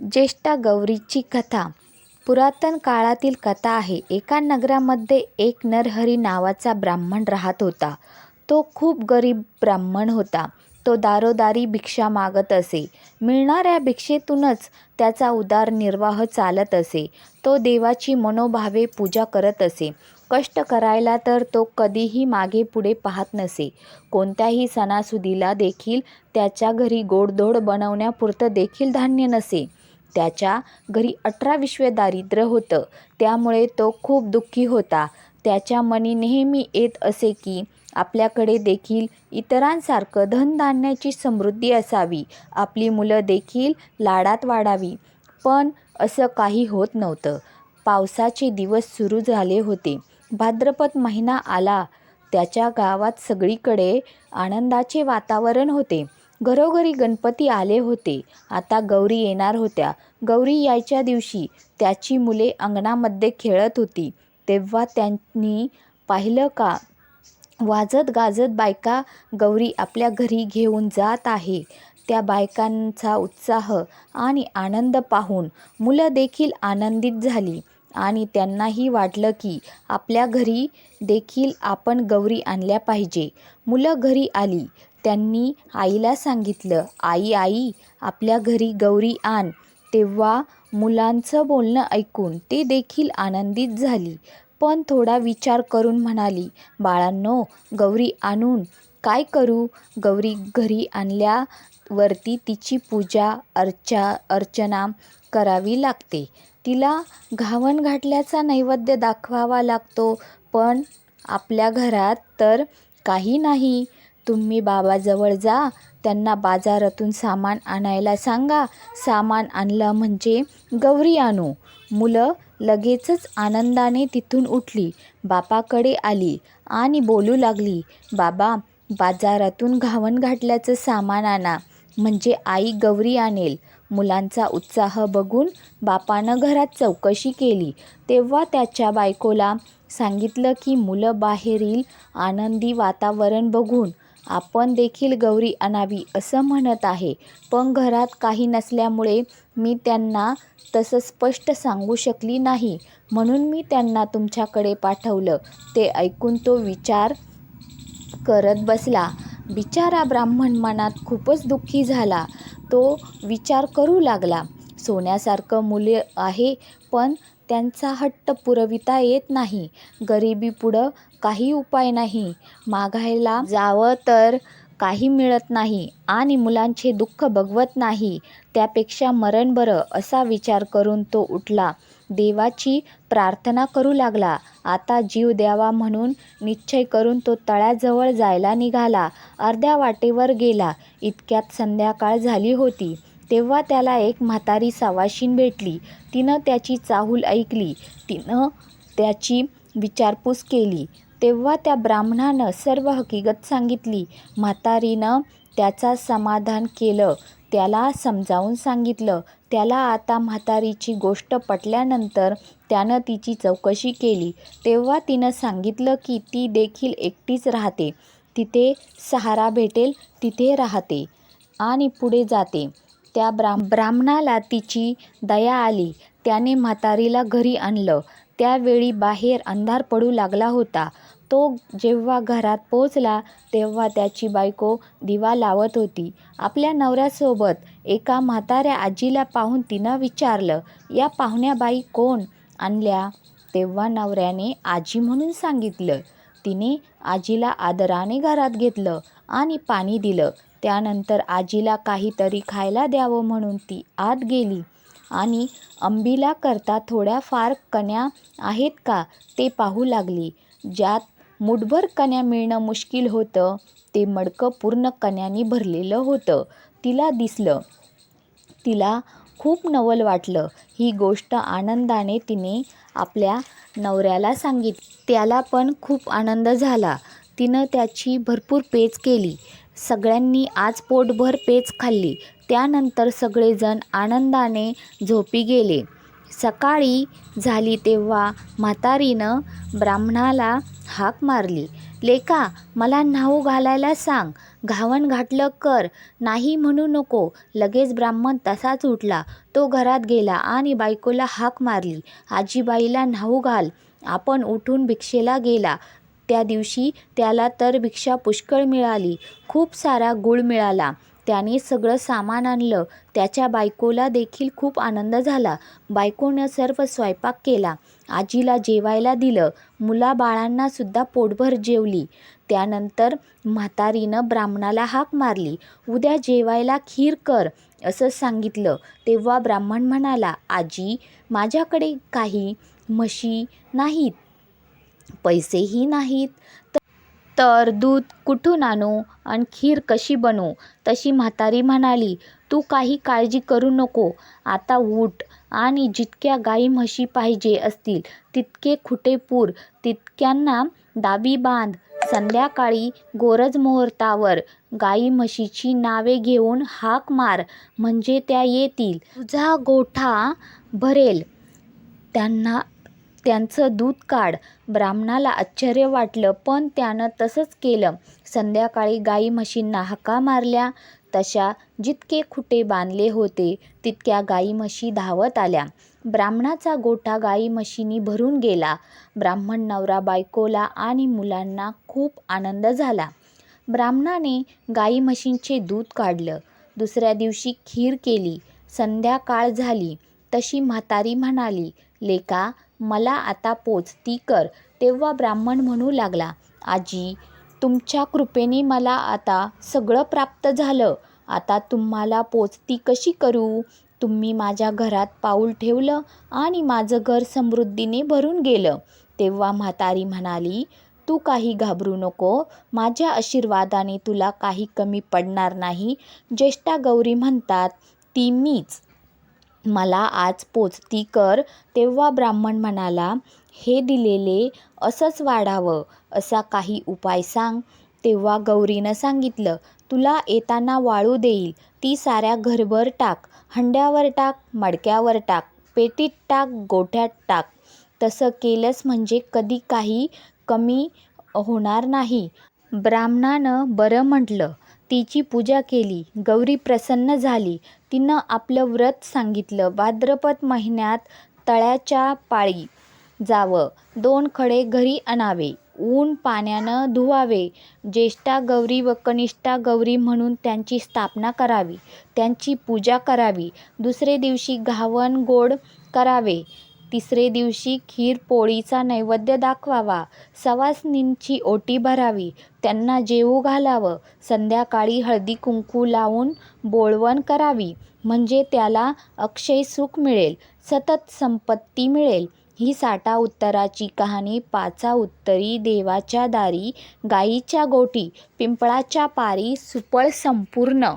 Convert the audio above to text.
ज्येष्ठा गौरीची कथा. पुरातन काळातील कथा आहे. एका नगरामध्ये एक नरहरी नावाचा ब्राह्मण राहत होता. तो खूप गरीब ब्राह्मण होता. तो दारोदारी भिक्षा मागत असे. मिळणाऱ्या भिक्षेतूनच त्याचा उदरनिर्वाह चालत असे. तो देवाची मनोभावे पूजा करत असे. कष्ट करायला तर तो कधीही मागे पुढे पाहत नसे. कोणत्याही सणासुदीला देखील त्याच्या घरी गोडधोड बनवण्यापुरतं देखील धान्य नसे. त्याच्या घरी 18 दारिद्र्य होतं. त्यामुळे तो खूप दुःखी होता. त्याच्या मनी नेहमी येत असे की आपल्याकडे देखील इतरांसारखं धनधान्याची समृद्धी असावी, आपली मुलं देखील लाडात वाढावी. पण असं काही होत नव्हतं. पावसाचे दिवस सुरू झाले होते. भाद्रपद महिना आला. त्याच्या गावात सगळीकडे आनंदाचे वातावरण होते. घरोघरी गणपती आले होते. आता गौरी येणार होत्या. गौरी यायच्या दिवशी त्याची मुले अंगणामध्ये खेळत होती. तेव्हा त्यांनी पाहिलं का वाजत गाजत बायका गौरी आपल्या घरी घेऊन जात आहे. त्या बायकांचा उत्साह आणि आनंद पाहून मुलं देखील आनंदित झाली आणि त्यांनाही वाटलं की आपल्या घरी देखील आपण गौरी आणल्या पाहिजे. मुलं घरी आली. त्यांनी आईला सांगितलं, आई आई आपल्या घरी गौरी आण. तेव्हा मुलांचं बोलणं ऐकून ते देखील आनंदित झाली. पण थोडा विचार करून म्हणाली, बाळांनो, गौरी आणून काय करू? गौरी घरी आणल्यावरती तिची पूजा अर्चना करावी लागते. तिला घावन घातल्याचा नैवेद्य दाखवावा लागतो. पण आपल्या घरात तर काही नाही. तुम्ही बाबाजवळ जा, त्यांना बाजारातून सामान आणायला सांगा. सामान आणलं म्हणजे गौरी आणू. मुलं लगेचच आनंदाने तिथून उठली. बापाकडे आली आणि बोलू लागली, बाबा, बाजारातून घावन घातल्याचं सामान आणा, म्हणजे आई गौरी आणेल. मुलांचा उत्साह बघून बापानं घरात चौकशी केली. तेव्हा त्याच्या बायकोला सांगितलं की मुलं बाहेरील आनंदी वातावरण बघून आपण देखील गौरी आणावी असं म्हणत आहे. पण घरात काही नसल्यामुळे मी त्यांना तसं स्पष्ट सांगू शकली नाही. म्हणून मी त्यांना तुमच्याकडे पाठवलं. ते ऐकून तो विचार करत बसला. बिचारा ब्राह्मण मनात खूपच दुःखी झाला. तो विचार करू लागला, सोन्यासारखं मुले आहे, पण त्यांचा हट्ट पुरविता येत नाही. गरिबीपुढं काही उपाय नाही. मागायला जावं तर काही मिळत नाही आणि मुलांचे दुःख बघवत नाही. त्यापेक्षा मरण बरं, असा विचार करून तो उठला. देवाची प्रार्थना करू लागला. आता जीव द्यावा म्हणून निश्चय करून तो तळ्याजवळ जायला निघाला. अर्ध्या वाटेवर गेला. इतक्यात संध्याकाळ झाली होती. तेव्हा त्याला एक म्हातारी सावाशीण भेटली. तिनं त्याची चाहूल ऐकली. तिनं त्याची विचारपूस केली. तेव्हा त्या ब्राह्मणानं सर्व हकीकत सांगितली. म्हातारीनं त्याचा समाधान केलं. त्याला समजावून सांगितलं. त्याला आता म्हातारीची गोष्ट पटल्यानंतर त्यानं तिची चौकशी केली. तेव्हा तिनं सांगितलं की ती देखील एकटीच राहते. तिथे सहारा भेटेल तिथे राहते आणि पुढे जाते. त्या ब्राह्मणाला तिची दया आली. त्याने म्हातारीला घरी आणलं. त्यावेळी बाहेर अंधार पडू लागला होता. तो जेव्हा घरात पोहोचला तेव्हा त्याची बायको दिवा लावत होती. आपल्या नवऱ्यासोबत एका म्हाताऱ्या आजीला पाहून तिनं विचारलं, या पाहुण्या बाई कोण आणल्या? तेव्हा नवऱ्याने आजी म्हणून सांगितलं. तिने आजीला आदराने घरात घेतलं आणि पाणी दिलं. त्यानंतर आजीला काहीतरी खायला द्यावं म्हणून ती आत गेली आणि अंबिला करता थोड्याफार कण्या आहेत का ते पाहू लागली. ज्यात मुठभर कण्या मिळणं मुश्किल होतं ते मडकं पूर्ण कण्यांनी भरलेलं होतं. तिला दिसलं. तिला खूप नवल वाटलं. ही गोष्ट आनंदाने तिने आपल्या नवऱ्याला सांगितली. त्याला पण खूप आनंद झाला. तिनं त्याची भरपूर पेच केली. सगळ्यांनी आज पोटभर पेच खाल्ली. त्यानंतर सगळेजण आनंदाने झोपी गेले. सकाळी झाली तेव्हा म्हातारीनं ब्राह्मणाला हाक मारली, लेका, मला न्हाऊ घालायला सांग. घावन घातलं कर, नाही म्हणू नको. लगेच ब्राह्मण तसाच उठला. तो घरात गेला आणि बायकोला हाक मारली, आजीबाईला न्हाऊ घाल. आपण उठून भिक्षेला गेला. त्या दिवशी त्याला तर भिक्षा पुष्कळ मिळाली. खूप सारा गूळ मिळाला. त्याने सगळं सामान आणलं. त्याच्या बायकोला देखील खूप आनंद झाला. बायकोनं सर्व स्वयंपाक केला. आजीला जेवायला दिलं. मुलाबाळांना सुद्धा पोटभर जेवली. त्यानंतर म्हातारीनं ब्राह्मणाला हाक मारली, उद्या जेवायला खीर कर असं सांगितलं. तेव्हा ब्राह्मण म्हणाला, आजी, माझ्याकडे काही म्हशी नाहीत, पैसेही नाहीत, तर दूध कुठून आणू आणि खीर कशी बनवू? तशी म्हातारी म्हणाली, तू काही काळजी करू नको. आता उठ आणि जितक्या गाई म्हशी पाहिजे असतील तितके खुटे पूर, तितक्यांना दाबी बांध. संध्याकाळी गोरज मुहूर्तावर गाई म्हशीची नावे घेऊन हाक मार, म्हणजे त्या येतील. तुझा गोठा भरेल. त्यांचं दूध काढ. ब्राह्मणाला आश्चर्य वाटलं, पण त्यानं तसंच केलं. संध्याकाळी गाई म्हशींना हाका मारल्या. तशा जितके खुटे बांधले होते तितक्या गाई म्हशी धावत आल्या. ब्राह्मणाचा गोठा गाई म्हशींनी भरून गेला. ब्राह्मण नवरा बायकोला आणि मुलांना खूप आनंद झाला. ब्राह्मणाने गाई म्हशींचे दूध काढलं. दुसऱ्या दिवशी खीर केली. संध्याकाळ झाली तशी म्हातारी म्हणाली, लेका, मला आता पोचती कर. तेव्हा ब्राह्मण म्हणू लागला, आजी, तुमच्या कृपेने मला आता सगळं प्राप्त झालं. आता तुम्हाला पोचती कशी करू? तुम्ही माझ्या घरात पाऊल ठेवलं आणि माझं घर समृद्धीने भरून गेलं. तेव्हा म्हातारी म्हणाली, तू काही घाबरू नको. माझ्या आशीर्वादाने तुला काही कमी पडणार नाही. ज्येष्ठा गौरी म्हणतात ती मीच. मला आज पोचती कर. तेव्हा ब्राह्मण म्हणाला, हे दिलेले असंच वाढावं, असा काही उपाय सांग. तेव्हा गौरीनं सांगितलं, तुला येताना वाळू देईल, ती साऱ्या घरभर टाक. हंड्यावर टाक, मडक्यावर टाक, पेटीत टाक, गोठ्यात टाक. तसं केलंस म्हणजे कधी काही कमी होणार नाही. ब्राह्मणानं बरं म्हटलं. तिची पूजा केली. गौरी प्रसन्न झाली. तिनं आपलं व्रत सांगितलं. भाद्रपद महिन्यात तळ्याच्या पाळी जावं, 2 खडे घरी आणावे, ऊन पाण्यानं धुवावे, ज्येष्ठा गौरी व कनिष्ठा गौरी म्हणून त्यांची स्थापना करावी, त्यांची पूजा करावी. दुसरे दिवशी घावन गोड करावे. तिसरे दिवशी खीर पोळीचा नैवेद्य दाखवावा. सवासणींची ओटी भरावी, त्यांना जेवू घालावं. संध्याकाळी हळदी कुंकू लावून बोळवण करावी, म्हणजे त्याला अक्षय सुख मिळेल, सतत संपत्ती मिळेल. ही साठा उत्तराची कहाणी. पाचा उत्तरी, देवाच्या दारी, गाईच्या गोठी, पिंपळाच्या पारी, सुपळ संपूर्ण.